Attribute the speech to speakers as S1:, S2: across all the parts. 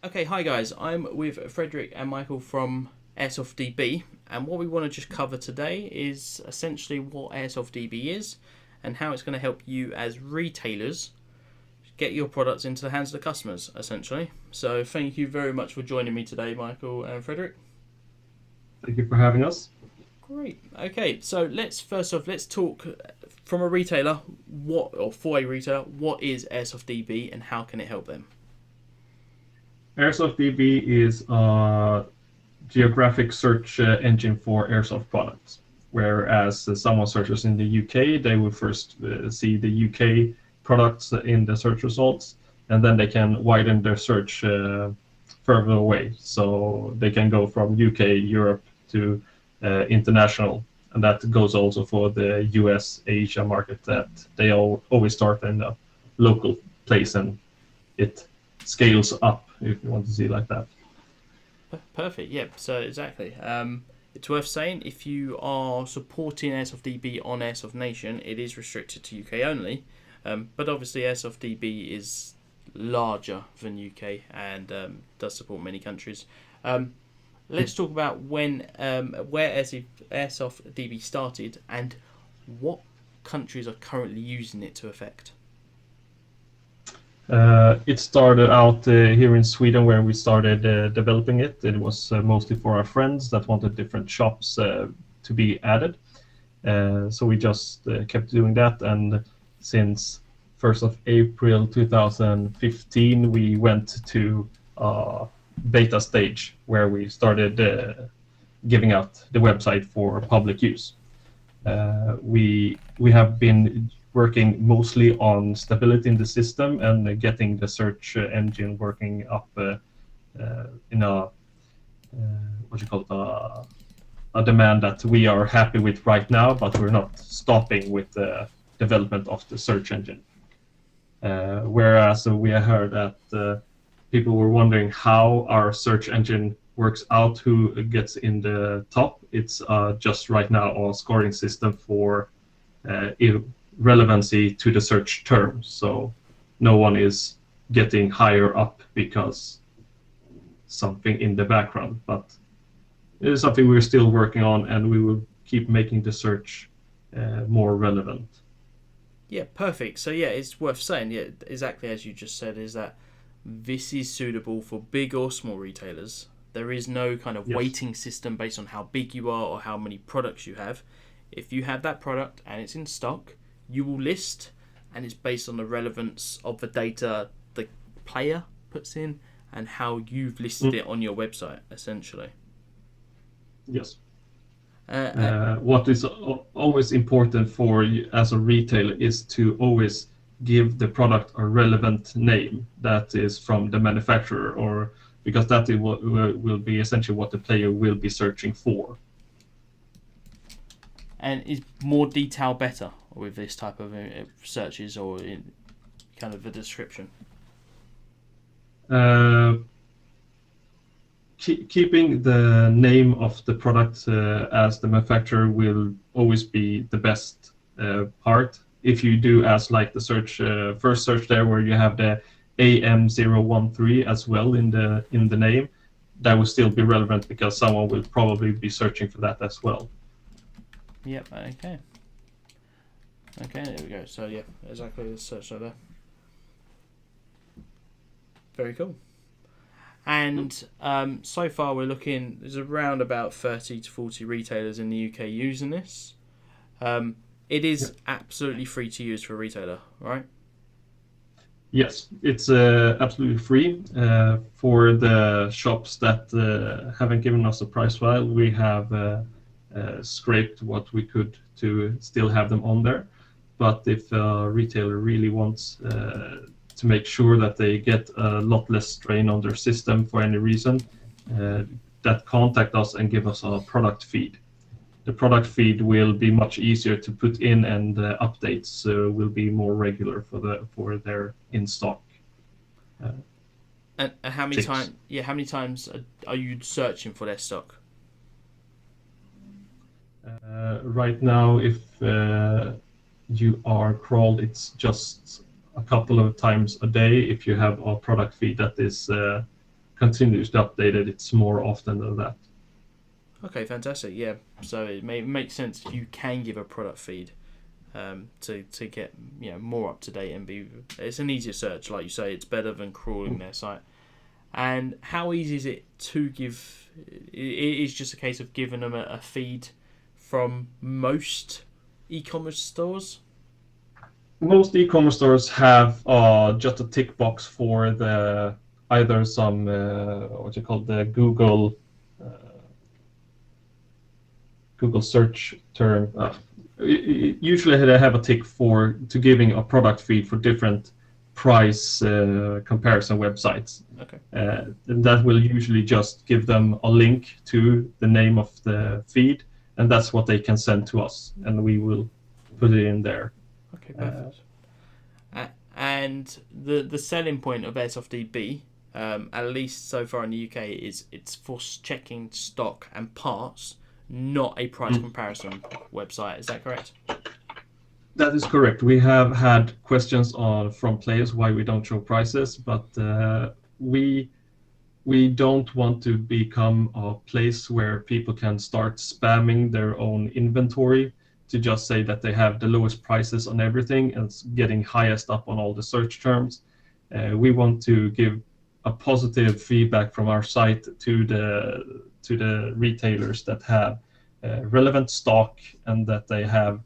S1: Okay, hi guys. I'm with Frederick and Michael from AirsoftDB, and what we want to just cover today is essentially what AirsoftDB is and how it's going to help you as retailers get your products into the hands of the customers, essentially. So, thank you very much for joining me today, Michael and Frederick.
S2: Thank you for having us.
S1: Great. Okay, so let's talk from a retailer. For a retailer, what is AirsoftDB and how can it help them?
S2: AirsoftDB is a geographic search engine for airsoft products. Whereas someone searches in the UK, they will first see the UK products in the search results, and then they can widen their search further away. So they can go from UK, Europe to international. And that goes also for the US, Asia market, that they always start in a local place and it scales up, if you want to see it like that.
S1: Perfect. Yep. So exactly. It's worth saying if you are supporting AirsoftDB on Airsoft Nation, it is restricted to UK only. But obviously, AirsoftDB is larger than UK and does support many countries. Let's talk about where AirsoftDB started and what countries are currently using it to effect.
S2: It started out here in Sweden where we started developing it. It was mostly for our friends that wanted different shops to be added. So we just kept doing that, and since 1st of April 2015 we went to beta stage where we started giving out the website for public use. We have been working mostly on stability in the system and getting the search engine working up in a what you call it, a demand that we are happy with right now, but we're not stopping with the development of the search engine. Whereas we heard that people were wondering how our search engine works out, who gets in the top. It's just right now a scoring system for relevancy to the search term. So no one is getting higher up because something in the background, but it is something we're still working on, and we will keep making the search more relevant.
S1: Yeah, perfect. So yeah, it's worth saying, yeah, exactly as you just said, is that this is suitable for big or small retailers. There is no kind of
S2: Yes.
S1: weighting system based on how big you are or how many products you have. If you have that product and it's in stock, you will list, and it's based on the relevance of the data the player puts in and how you've listed
S2: Mm,
S1: it on your website, essentially.
S2: yes.
S1: Uh, uh,
S2: What is always important for you as a retailer is to always give the product a relevant name that is from the manufacturer, or because that is what will be essentially what the player will be searching for.
S1: and is more detail better with this type of searches or in kind of a description?
S2: Uh, Keeping the name of the product as the manufacturer will always be the best part. If you do as like the search first search there where you have the AM013 as well in the name, that will still be relevant because someone will probably be searching for that as well.
S1: Yep. Okay. Okay. There we go. So yeah, exactly the search there. Very cool. And so far, we're looking. There's around about 30 to 40 retailers in the UK using this. It
S2: Yeah.
S1: is absolutely free to use for a retailer, right?
S2: Yes, it's absolutely free for the shops that haven't given us a price file. We have scraped what we could to still have them on there. But if a retailer really wants to make sure that they get a lot less strain on their system for any reason, uh, that contact us and give us a product feed. The product feed will be much easier to put in, and updates will be more regular for their in stock uh,
S1: And how many
S2: ticks.
S1: times? Yeah, how many times are you searching for their stock?
S2: Right now, if you are crawled, it's just a couple of times a day if you have a product feed that is continuously updated. It's more often than that.
S1: Okay, fantastic. Yeah, so it makes sense if you can give a product feed to get more up to date and be. It's an easier search, like you say. It's better than crawling their site. And how easy is it to give? It is just a case of giving them a feed from most e-commerce stores.
S2: Most e-commerce stores have just a tick box for the either some what you call the Google search term. Usually they have a tick to giving a product feed for different price comparison websites.
S1: Okay.
S2: And that will usually just give them a link to the name of the feed, and that's what they can send to us, and we will put it in there.
S1: Okay, perfect. And the selling point of AirsoftDB, at least so far in the UK, is it's for checking stock and parts, not a price comparison website. Is that correct?
S2: That is correct. We have had questions from players why we don't show prices, but we don't want to become a place where people can start spamming their own inventory to just say that they have the lowest prices on everything and getting highest up on all the search terms. We want to give a positive feedback from our site to the retailers that have relevant stock and that they have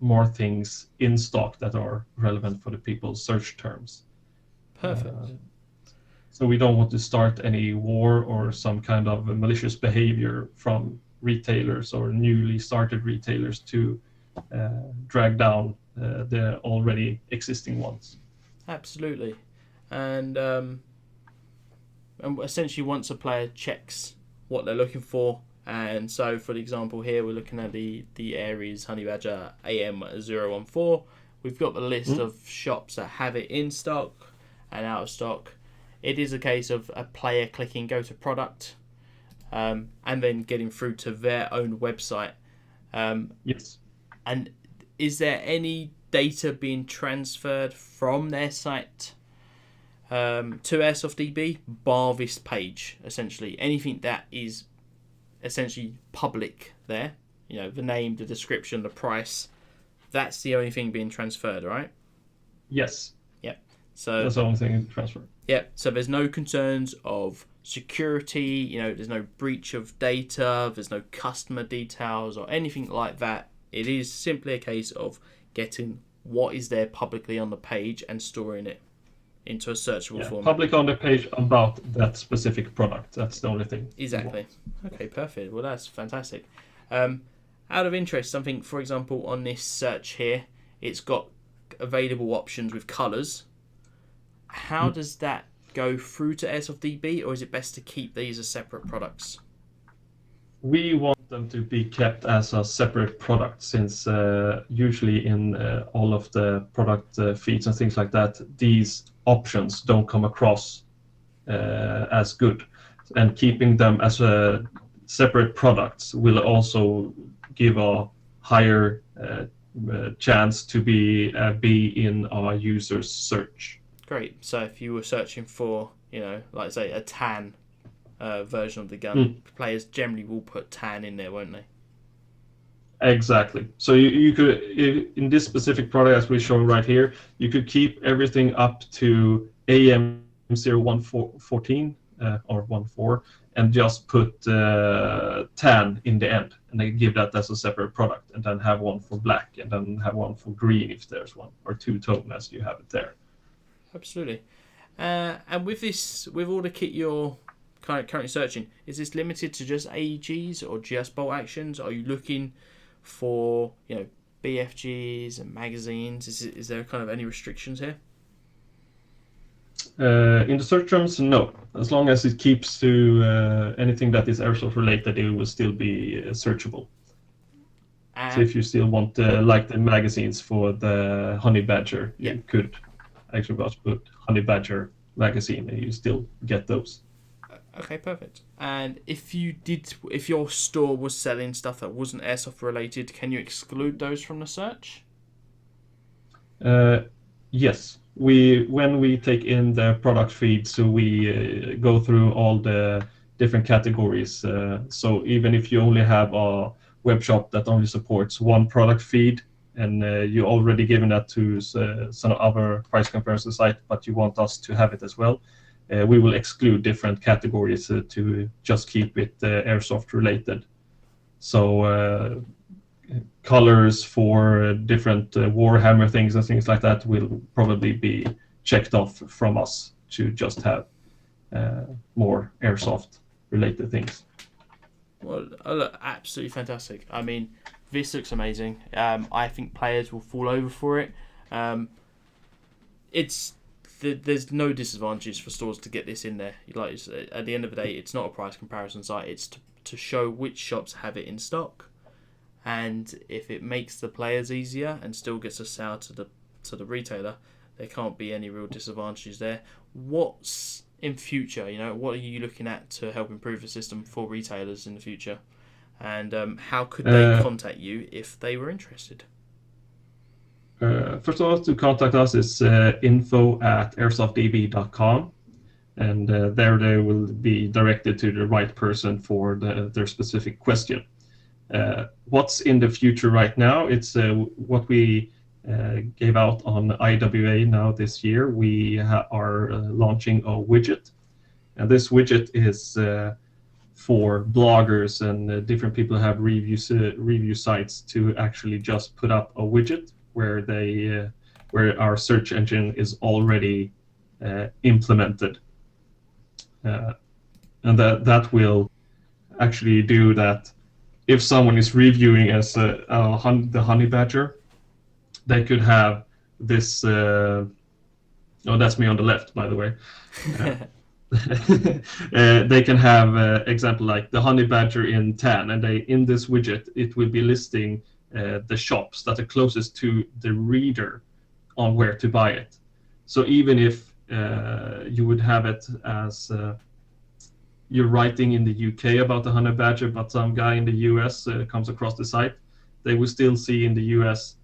S2: more things in stock that are relevant for the people's search terms.
S1: Perfect.
S2: So we don't want to start any war or some kind of malicious behavior from retailers or newly started retailers to drag down the already existing ones.
S1: Absolutely. And essentially once a player checks what they're looking for, and so for the example here we're looking at the Aries Honey Badger AM014, we've got the list of shops that have it in stock and out of stock. It is a case of a player clicking go to product and then getting through to their own website.
S2: Yes.
S1: And is there any data being transferred from their site to AirsoftDB bar this page, essentially? Anything that is essentially public there, the name, the description, the price, that's the only thing being transferred, right?
S2: Yes.
S1: Yep. So
S2: that's the only thing transferred.
S1: Yeah, so there's no concerns of security, there's no breach of data, there's no customer details or anything like that. It is simply a case of getting what is there publicly on the page and storing it into a searchable format.
S2: Public on the page about that specific product. That's the only thing.
S1: Exactly. Okay, perfect. Well, that's fantastic. Out of interest, something, for example, on this search here, it's got available options with colours. How does that go through to AirsoftDB, or is it best to keep these as separate products?
S2: We want them to be kept as a separate product, since usually in all of the product feeds and things like that, these options don't come across as good. And keeping them as separate products will also give a higher chance to be in our users' search.
S1: Great. So if you were searching for, like say a tan version of the gun, players generally will put tan in there, won't they?
S2: Exactly. So you could, in this specific product as we show right here, you could keep everything up to AM014 or 14 and just put tan in the end, and then give that as a separate product, and then have one for black, and then have one for green if there's one, or two-tone as you have it there.
S1: Absolutely. And with all the kit you're currently searching, is this limited to just AEGs or just bolt actions? Are you looking for BFGs and magazines? Is there kind of any restrictions here?
S2: In the search terms, no. As long as it keeps to anything that is airsoft related, it will still be searchable. So if you still want like the magazines for the Honey Badger, you could actually just put Honey Badger magazine and you still get those.
S1: Okay, perfect. And if your store was selling stuff that wasn't airsoft related, can you exclude those from the search?
S2: Yes, when we take in the product feed, so we go through all the different categories. So even if you only have a web shop that only supports one product feed, and you already given that to some other price comparison site, but you want us to have it as well, we will exclude different categories to just keep it airsoft related. So colors for different Warhammer things and things like that will probably be checked off from us to just have more airsoft related things.
S1: Well, look, absolutely fantastic. I mean, this looks amazing. I think players will fall over for it. There's no disadvantages for stores to get this in there. Like at the end of the day, it's not a price comparison site. It's to show which shops have it in stock, and if it makes the players easier and still gets a sale to the retailer, there can't be any real disadvantages there. What's in future? What are you looking at to help improve the system for retailers in the future, and how could they contact you if they were interested?
S2: First of all, to contact us is info@airsoftdb.com, and there they will be directed to the right person for their specific question. What's in the future right now? It's what we gave out on IWA now this year. We are launching a widget, and this widget is for bloggers and different people who have review sites to actually just put up a widget where where our search engine is already implemented, and that will actually do that. If someone is reviewing as the honey badger, they could have this. Oh, that's me on the left, by the way. They can have example like the honey badger in tan, and in this widget it will be listing the shops that are closest to the reader on where to buy it. So even if you would have it as you're writing in the UK about the honey badger, but some guy in the US comes across the site, they will still see in the US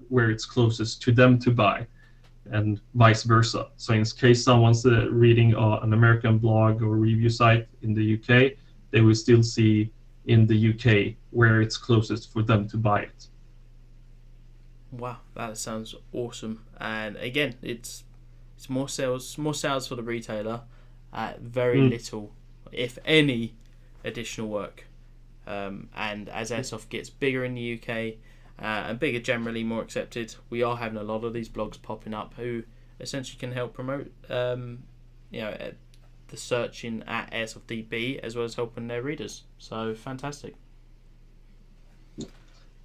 S2: where it's closest to them to buy, and vice versa. So in case someone's reading an American blog or review site in the UK, they will still see in the UK where it's closest for them to buy it.
S1: Wow, that sounds awesome. And again, it's more sales for the retailer at very little, if any, additional work. And as Airsoft gets bigger in the UK, and bigger generally, more accepted, we are having a lot of these blogs popping up who essentially can help promote the searching at AirsoftDB as well as helping their readers. So fantastic.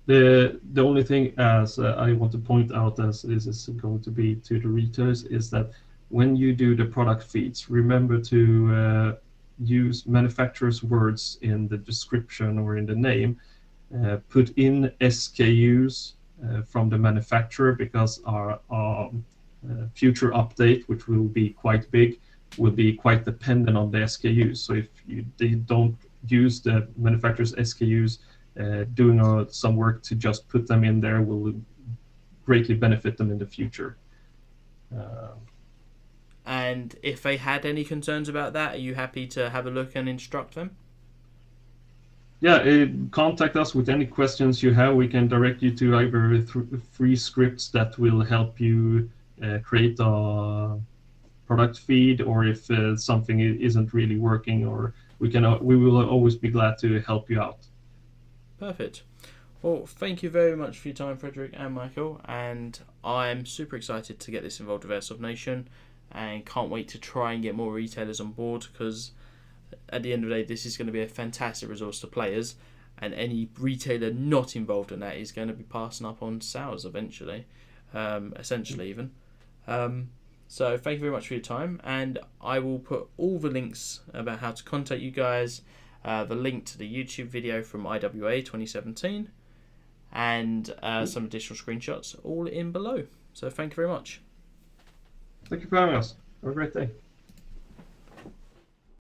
S2: The only thing as I want to point out, as this is going to be to the retailers, is that when you do the product feeds, remember to use manufacturer's words in the description or in the name. Put in SKUs from the manufacturer, because our future update, which will be quite big, will be quite dependent on the SKUs. So if they don't use the manufacturer's SKUs, doing some work to just put them in there will greatly benefit them in the future.
S1: And if they had any concerns about that, are you happy to have a look and instruct them?
S2: Yeah, contact us with any questions you have. We can direct you to either free scripts that will help you create a product feed, or if something isn't really working, or we will always be glad to help you out.
S1: Perfect. Well, thank you very much for your time, Frederick and Michael, and I'm super excited to get this involved with Airsoft Nation, and can't wait to try and get more retailers on board, because at the end of the day, this is going to be a fantastic resource to players, and any retailer not involved in that is going to be passing up on sales eventually, essentially even. So thank you very much for your time, and I will put all the links about how to contact you guys, the link to the YouTube video from IWA 2017, and some additional screenshots all in below. So thank you very much.
S2: Thank you for having us. Have a great day.